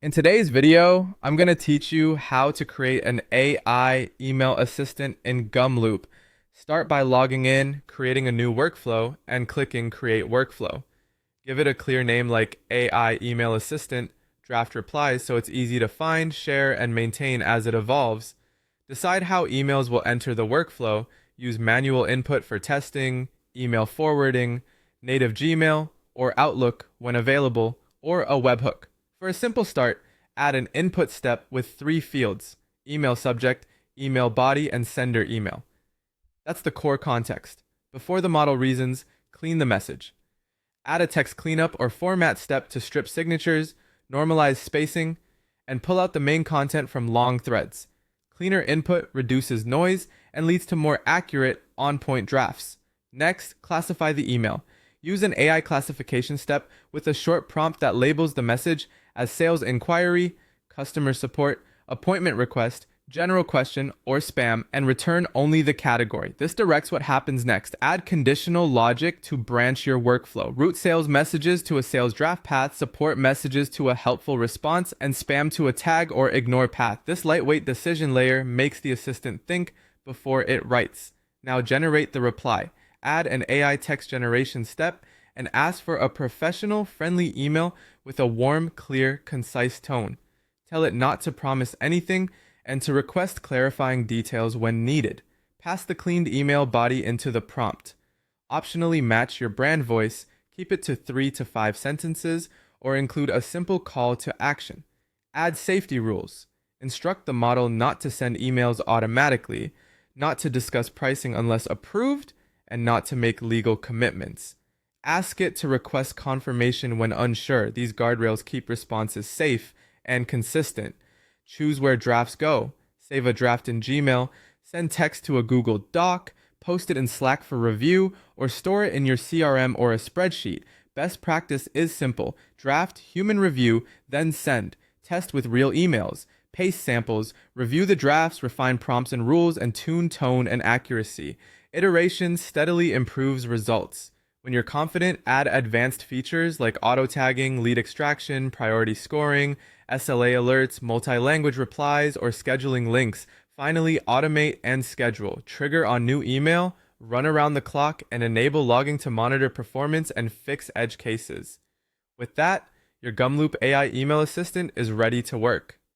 In today's video, I'm going to teach you how to create an AI email assistant in Gumloop. Start by logging in, creating a new workflow, and clicking Create Workflow. Give it a clear name like AI Email Assistant, draft replies so it's easy to find, share, and maintain as it evolves. Decide how emails will enter the workflow. Use manual input for testing, email forwarding, native Gmail, or Outlook when available, or a webhook. For a simple start, add an input step with 3 fields: email subject, email body, and sender email. That's the core context. Before the model reasons, clean the message. Add a text cleanup or format step to strip signatures, normalize spacing, and pull out the main content from long threads. Cleaner input reduces noise and leads to more accurate, on-point drafts. Next, classify the email. Use an AI classification step with a short prompt that labels the message as sales inquiry, customer support, appointment request, general question, or spam, and return only the category. This directs what happens next. Add conditional logic to branch your workflow. Route sales messages to a sales draft path, support messages to a helpful response, and spam to a tag or ignore path. This lightweight decision layer makes the assistant think before it writes. Now generate the reply. Add an AI text generation step and ask for a professional, friendly email with a warm, clear, concise tone. Tell it not to promise anything and to request clarifying details when needed. Pass the cleaned email body into the prompt. Optionally match your brand voice, keep it to 3 to 5 sentences, or include a simple call to action. Add safety rules. Instruct the model not to send emails automatically, not to discuss pricing unless approved, and not to make legal commitments. Ask it to request confirmation when unsure. These guardrails keep responses safe and consistent. Choose where drafts go. Save a draft in Gmail, send text to a Google Doc, post it in Slack for review, or store it in your CRM or a spreadsheet. Best practice is simple. Draft, human review, then send. Test with real emails. Paste samples, review the drafts, refine prompts and rules, and tune tone and accuracy. Iteration steadily improves results. When you're confident, add advanced features like auto tagging, lead extraction, priority scoring, SLA alerts, multi-language replies, or scheduling links. Finally, automate and schedule. Trigger on new email, run around the clock, and enable logging to monitor performance and fix edge cases. With that, your Gumloop AI email assistant is ready to work.